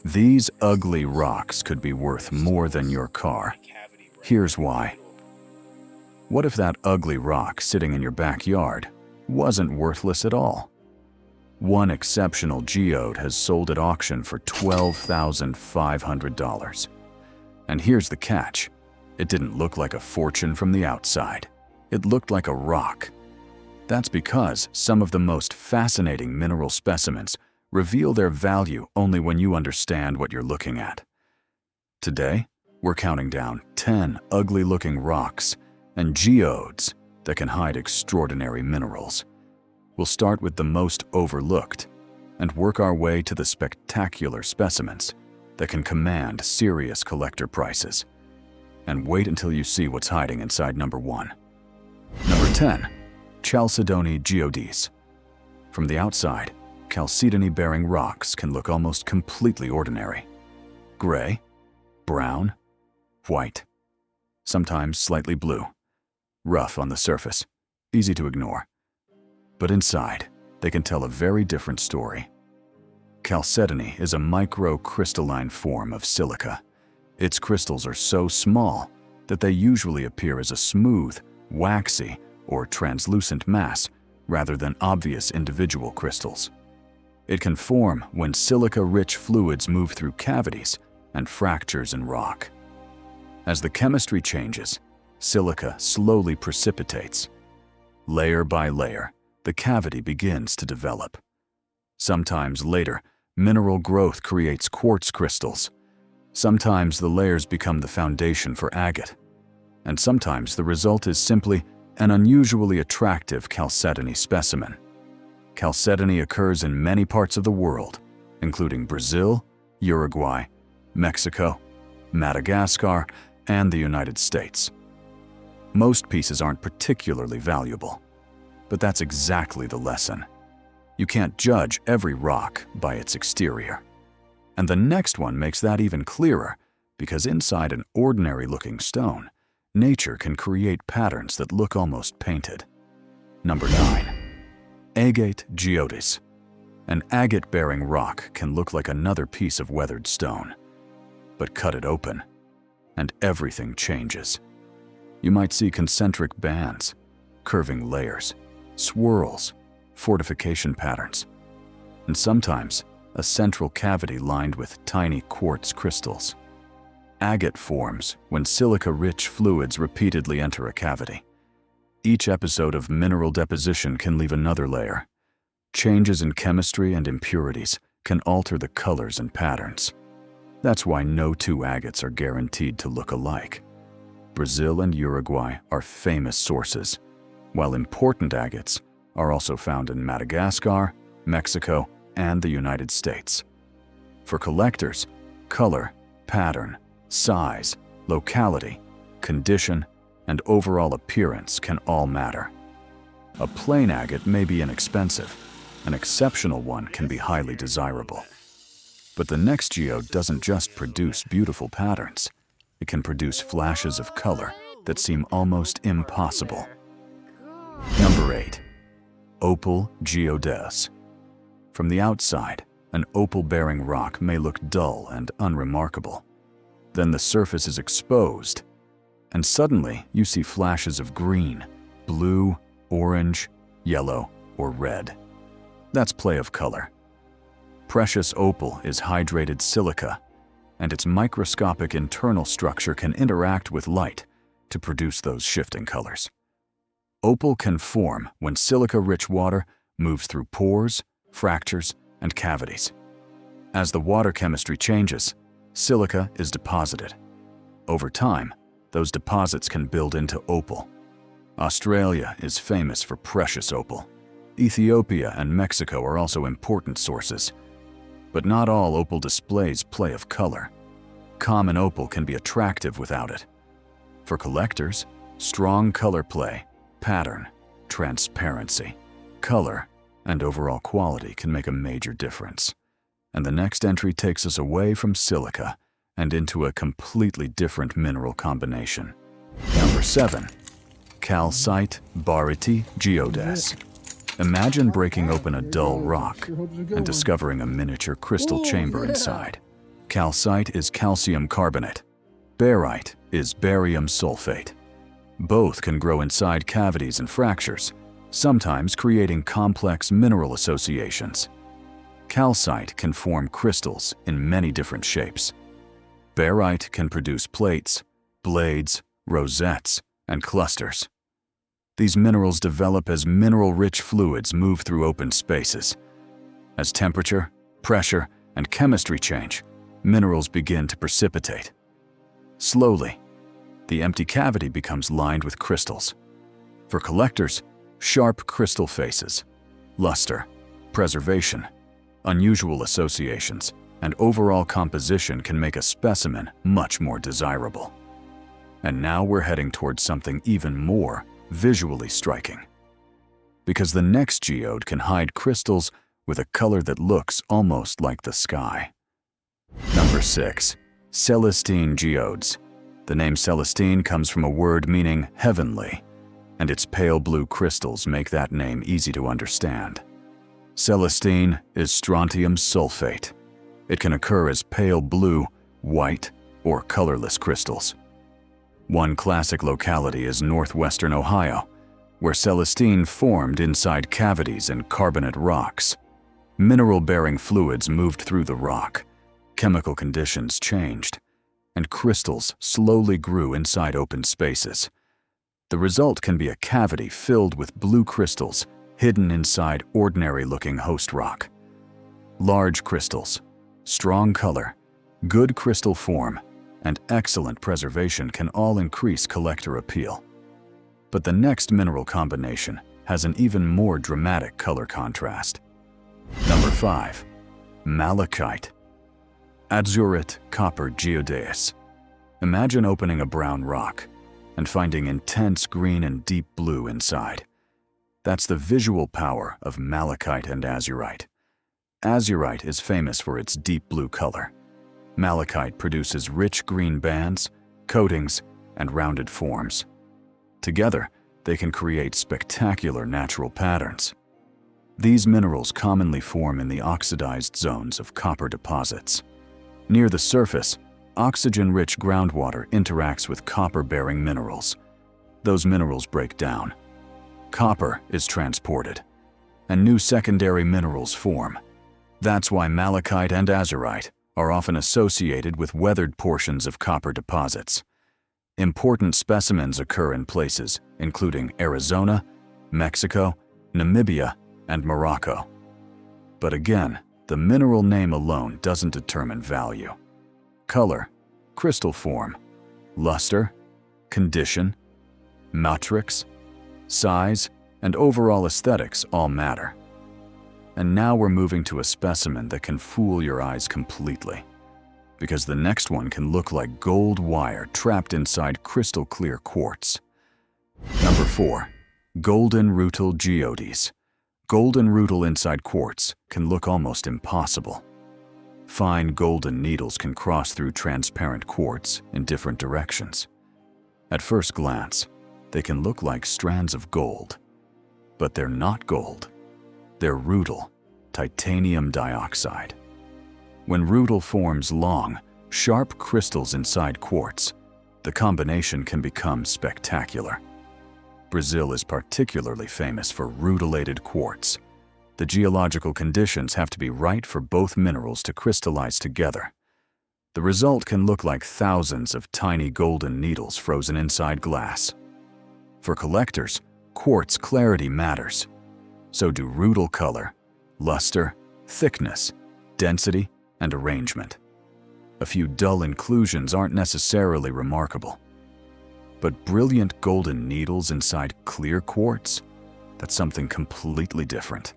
These ugly rocks could be worth more than your car. Here's why. What if that ugly rock sitting in your backyard wasn't worthless at all? One exceptional geode has sold at auction for $12,500. And here's the catch. It didn't look like a fortune from the outside. It looked like a rock. That's because some of the most fascinating mineral specimens reveal their value only when you understand what you're looking at. Today, we're counting down 10 ugly-looking rocks and geodes that can hide extraordinary minerals. We'll start with the most overlooked and work our way to the spectacular specimens that can command serious collector prices. And wait until you see what's hiding inside number 1. Number 10. Chalcedony Geodes. From the outside, chalcedony-bearing rocks can look almost completely ordinary. Gray, brown, white, sometimes slightly blue. Rough on the surface, easy to ignore. But inside, they can tell a very different story. Chalcedony is a microcrystalline form of silica. Its crystals are so small that they usually appear as a smooth, waxy, or translucent mass rather than obvious individual crystals. It can form when silica-rich fluids move through cavities and fractures in rock. As the chemistry changes, silica slowly precipitates. Layer by layer, the cavity begins to develop. Sometimes later, mineral growth creates quartz crystals. Sometimes the layers become the foundation for agate. And sometimes the result is simply an unusually attractive chalcedony specimen. Chalcedony occurs in many parts of the world, including Brazil, Uruguay, Mexico, Madagascar, and the United States. Most pieces aren't particularly valuable, but that's exactly the lesson. You can't judge every rock by its exterior. And the next one makes that even clearer, because inside an ordinary-looking stone, nature can create patterns that look almost painted. Number 9. Agate Geodes. An agate-bearing rock can look like another piece of weathered stone. But cut it open, and everything changes. You might see concentric bands, curving layers, swirls, fortification patterns, and sometimes a central cavity lined with tiny quartz crystals. Agate forms when silica-rich fluids repeatedly enter a cavity. Each episode of mineral deposition can leave another layer. Changes in chemistry and impurities can alter the colors and patterns. That's why no two agates are guaranteed to look alike. Brazil and Uruguay are famous sources, while important agates are also found in Madagascar, Mexico, and the United States. For collectors, color, pattern, size, locality, condition, and overall appearance can all matter. A plain agate may be inexpensive. An exceptional one can be highly desirable. But the next geode doesn't just produce beautiful patterns. It can produce flashes of color that seem almost impossible. Number 8. Opal Geodes. From the outside, an opal-bearing rock may look dull and unremarkable. Then the surface is exposed, and suddenly you see flashes of green, blue, orange, yellow, or red. That's play of color. Precious opal is hydrated silica, and its microscopic internal structure can interact with light to produce those shifting colors. Opal can form when silica-rich water moves through pores, fractures, and cavities. As the water chemistry changes, silica is deposited. Over time, those deposits can build into opal. Australia is famous for precious opal. Ethiopia and Mexico are also important sources. But not all opal displays play of color. Common opal can be attractive without it. For collectors, strong color play, pattern, transparency, color, and overall quality can make a major difference. And the next entry takes us away from silica and into a completely different mineral combination. Number 7. Calcite-Barite Geodes. Imagine breaking open a dull rock and discovering a miniature crystal chamber inside. Calcite is calcium carbonate. Barite is barium sulfate. Both can grow inside cavities and fractures, sometimes creating complex mineral associations. Calcite can form crystals in many different shapes. Barite can produce plates, blades, rosettes, and clusters. These minerals develop as mineral-rich fluids move through open spaces. As temperature, pressure, and chemistry change, minerals begin to precipitate. Slowly, the empty cavity becomes lined with crystals. For collectors, sharp crystal faces, luster, preservation, unusual associations, and overall composition can make a specimen much more desirable. And now we're heading towards something even more visually striking. Because the next geode can hide crystals with a color that looks almost like the sky. Number 6. Celestine Geodes. The name Celestine comes from a word meaning heavenly, and its pale blue crystals make that name easy to understand. Celestine is strontium sulfate. It can occur as pale blue, white, or colorless crystals. One classic locality is northwestern Ohio, where Celestine formed inside cavities in carbonate rocks. Mineral-bearing fluids moved through the rock, chemical conditions changed, and crystals slowly grew inside open spaces. The result can be a cavity filled with blue crystals hidden inside ordinary-looking host rock. Large crystals, strong color, good crystal form, and excellent preservation can all increase collector appeal. But the next mineral combination has an even more dramatic color contrast. Number 5. Malachite-Azurite copper geodes. Imagine opening a brown rock and finding intense green and deep blue inside. That's the visual power of malachite and azurite. Azurite is famous for its deep blue color. Malachite produces rich green bands, coatings, and rounded forms. Together, they can create spectacular natural patterns. These minerals commonly form in the oxidized zones of copper deposits. Near the surface, oxygen-rich groundwater interacts with copper-bearing minerals. Those minerals break down. Copper is transported, and new secondary minerals form. That's why malachite and azurite are often associated with weathered portions of copper deposits. Important specimens occur in places including Arizona, Mexico, Namibia, and Morocco. But again, the mineral name alone doesn't determine value. Color, crystal form, luster, condition, matrix, size, and overall aesthetics all matter. And now we're moving to a specimen that can fool your eyes completely, because the next one can look like gold wire trapped inside crystal clear quartz. Number 4. Golden Rutile Geodes. Golden rutile inside quartz can look almost impossible. Fine golden needles can cross through transparent quartz in different directions. At first glance, they can look like strands of gold, but they're not gold. They're rutile, titanium dioxide. When rutile forms long, sharp crystals inside quartz, the combination can become spectacular. Brazil is particularly famous for rutilated quartz. The geological conditions have to be right for both minerals to crystallize together. The result can look like thousands of tiny golden needles frozen inside glass. For collectors, quartz clarity matters. So do rutile color, luster, thickness, density, and arrangement. A few dull inclusions aren't necessarily remarkable. But brilliant golden needles inside clear quartz? That's something completely different.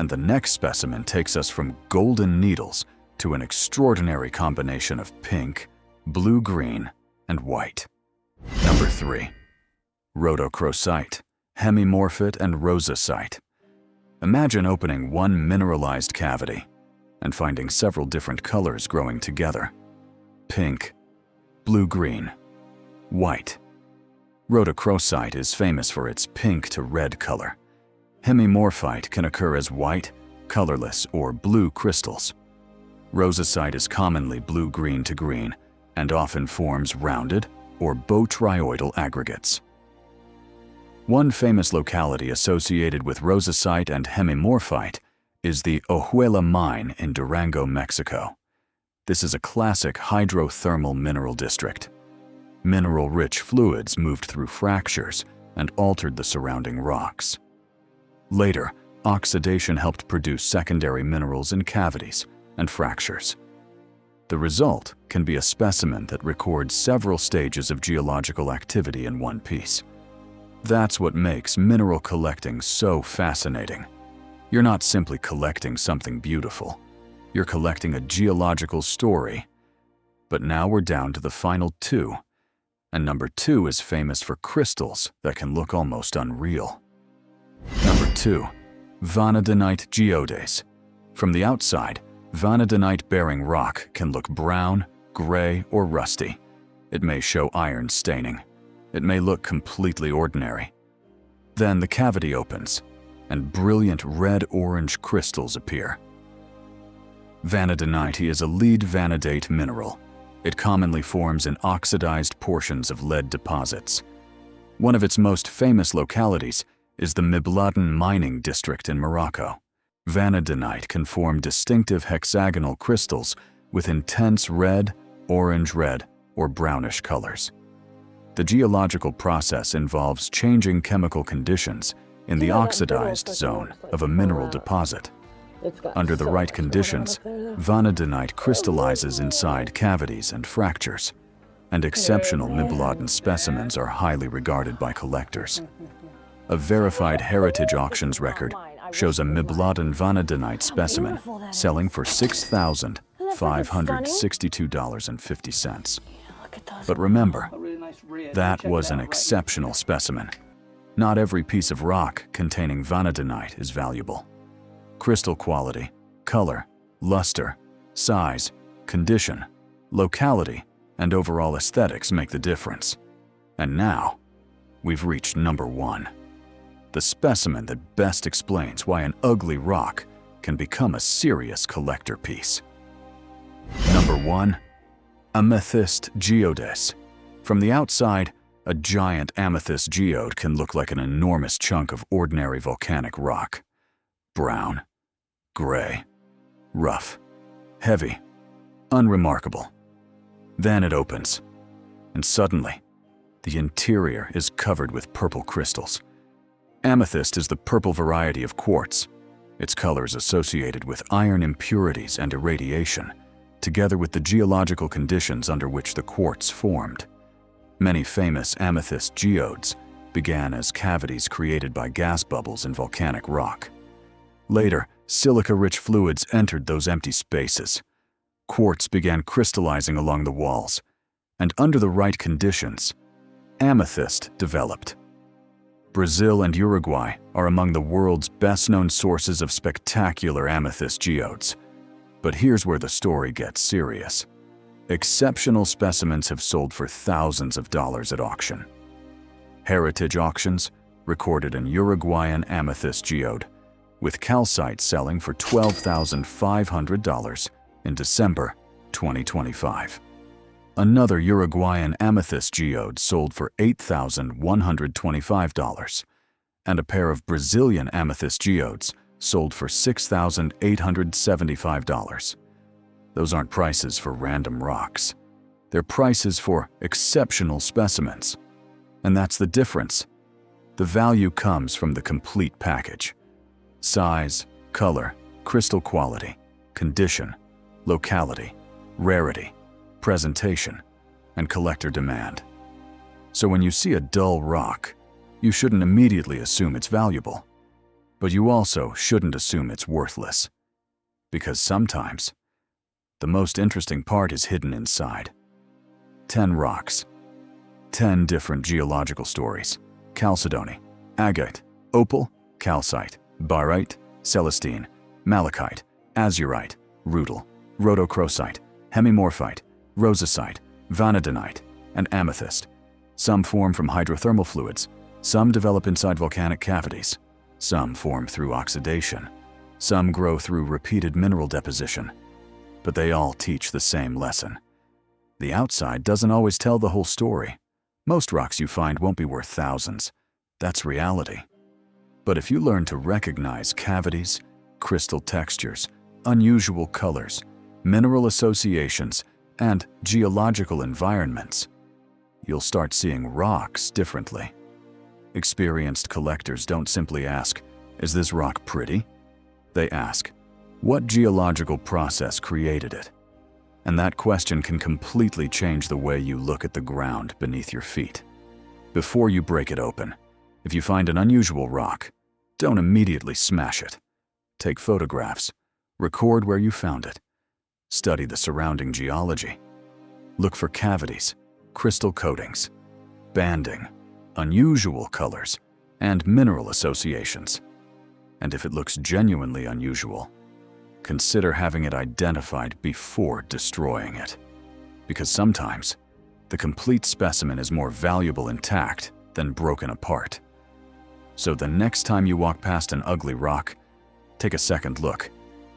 And the next specimen takes us from golden needles to an extraordinary combination of pink, blue-green, and white. Number 3. Rhodochrosite, Hemimorphite, and Rosasite. Imagine opening one mineralized cavity and finding several different colors growing together. Pink, blue-green, white. Rhodochrosite is famous for its pink to red color. Hemimorphite can occur as white, colorless, or blue crystals. Rosasite is commonly blue-green to green and often forms rounded or botryoidal aggregates. One famous locality associated with Rosasite and Hemimorphite is the Ojuela mine in Durango, Mexico. This is a classic hydrothermal mineral district. Mineral-rich fluids moved through fractures and altered the surrounding rocks. Later, oxidation helped produce secondary minerals in cavities and fractures. The result can be a specimen that records several stages of geological activity in one piece. That's what makes mineral collecting so fascinating. You're not simply collecting something beautiful. You're collecting a geological story. But now we're down to the final two. And number 2 is famous for crystals that can look almost unreal. Number 2. Vanadinite Geodes. From the outside, vanadinite-bearing rock can look brown, gray, or rusty. It may show iron staining. It may look completely ordinary. Then the cavity opens, and brilliant red-orange crystals appear. Vanadinite is a lead vanadate mineral. It commonly forms in oxidized portions of lead deposits. One of its most famous localities is the Mibladen mining district in Morocco. Vanadinite can form distinctive hexagonal crystals with intense red, orange-red, or brownish colors. The geological process involves changing chemical conditions in the oxidized zone of a mineral deposit. Under the right conditions, vanadinite crystallizes inside cavities and fractures, and exceptional Mibladen specimens are highly regarded by collectors. A verified heritage auctions record shows a Mibladen vanadinite specimen selling for $6,562.50. But remember, that was an exceptional specimen. Not every piece of rock containing vanadinite is valuable. Crystal quality, color, luster, size, condition, locality, and overall aesthetics make the difference. And now, we've reached number 1. The specimen that best explains why an ugly rock can become a serious collector piece. Number 1. Amethyst Geodes. From the outside, a giant amethyst geode can look like an enormous chunk of ordinary volcanic rock. Brown, gray, rough, heavy, unremarkable. Then it opens, and suddenly, the interior is covered with purple crystals. Amethyst is the purple variety of quartz. Its color is associated with iron impurities and irradiation, together with the geological conditions under which the quartz formed. Many famous amethyst geodes began as cavities created by gas bubbles in volcanic rock. Later, silica-rich fluids entered those empty spaces. Quartz began crystallizing along the walls, and under the right conditions, amethyst developed. Brazil and Uruguay are among the world's best-known sources of spectacular amethyst geodes. But here's where the story gets serious. Exceptional specimens have sold for thousands of dollars at auction. Heritage auctions recorded an Uruguayan amethyst geode, with calcite selling for $12,500 in December 2025. Another Uruguayan amethyst geode sold for $8,125, and a pair of Brazilian amethyst geodes sold for $6,875. Those aren't prices for random rocks. They're prices for exceptional specimens. And that's the difference. The value comes from the complete package. Size, color, crystal quality, condition, locality, rarity, presentation, and collector demand. So when you see a dull rock, you shouldn't immediately assume it's valuable. But you also shouldn't assume it's worthless. Because sometimes, the most interesting part is hidden inside. 10 rocks. 10 different geological stories. Chalcedony, Agate, Opal, Calcite-Barite, Celestine, Malachite-Azurite, Rutile, Rhodochrosite, Hemimorphite, Rosasite, Vanadinite, and Amethyst. Some form from hydrothermal fluids. Some develop inside volcanic cavities. Some form through oxidation. Some grow through repeated mineral deposition. But they all teach the same lesson. The outside doesn't always tell the whole story. Most rocks you find won't be worth thousands. That's reality. But if you learn to recognize cavities, crystal textures, unusual colors, mineral associations, and geological environments, you'll start seeing rocks differently. Experienced collectors don't simply ask, "Is this rock pretty?" They ask, "What geological process created it?" And that question can completely change the way you look at the ground beneath your feet. Before you break it open, if you find an unusual rock, don't immediately smash it. Take photographs, record where you found it, study the surrounding geology. Look for cavities, crystal coatings, banding, unusual colors, and mineral associations. And if it looks genuinely unusual, consider having it identified before destroying it. Because sometimes, the complete specimen is more valuable intact than broken apart. So the next time you walk past an ugly rock, take a second look.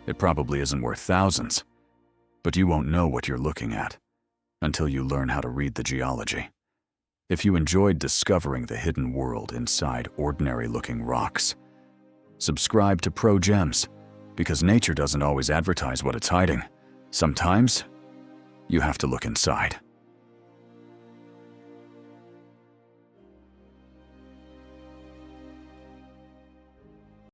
It probably isn't worth thousands, but you won't know what you're looking at until you learn how to read the geology. If you enjoyed discovering the hidden world inside ordinary-looking rocks, subscribe to Pro Gems, because nature doesn't always advertise what it's hiding. Sometimes, you have to look inside.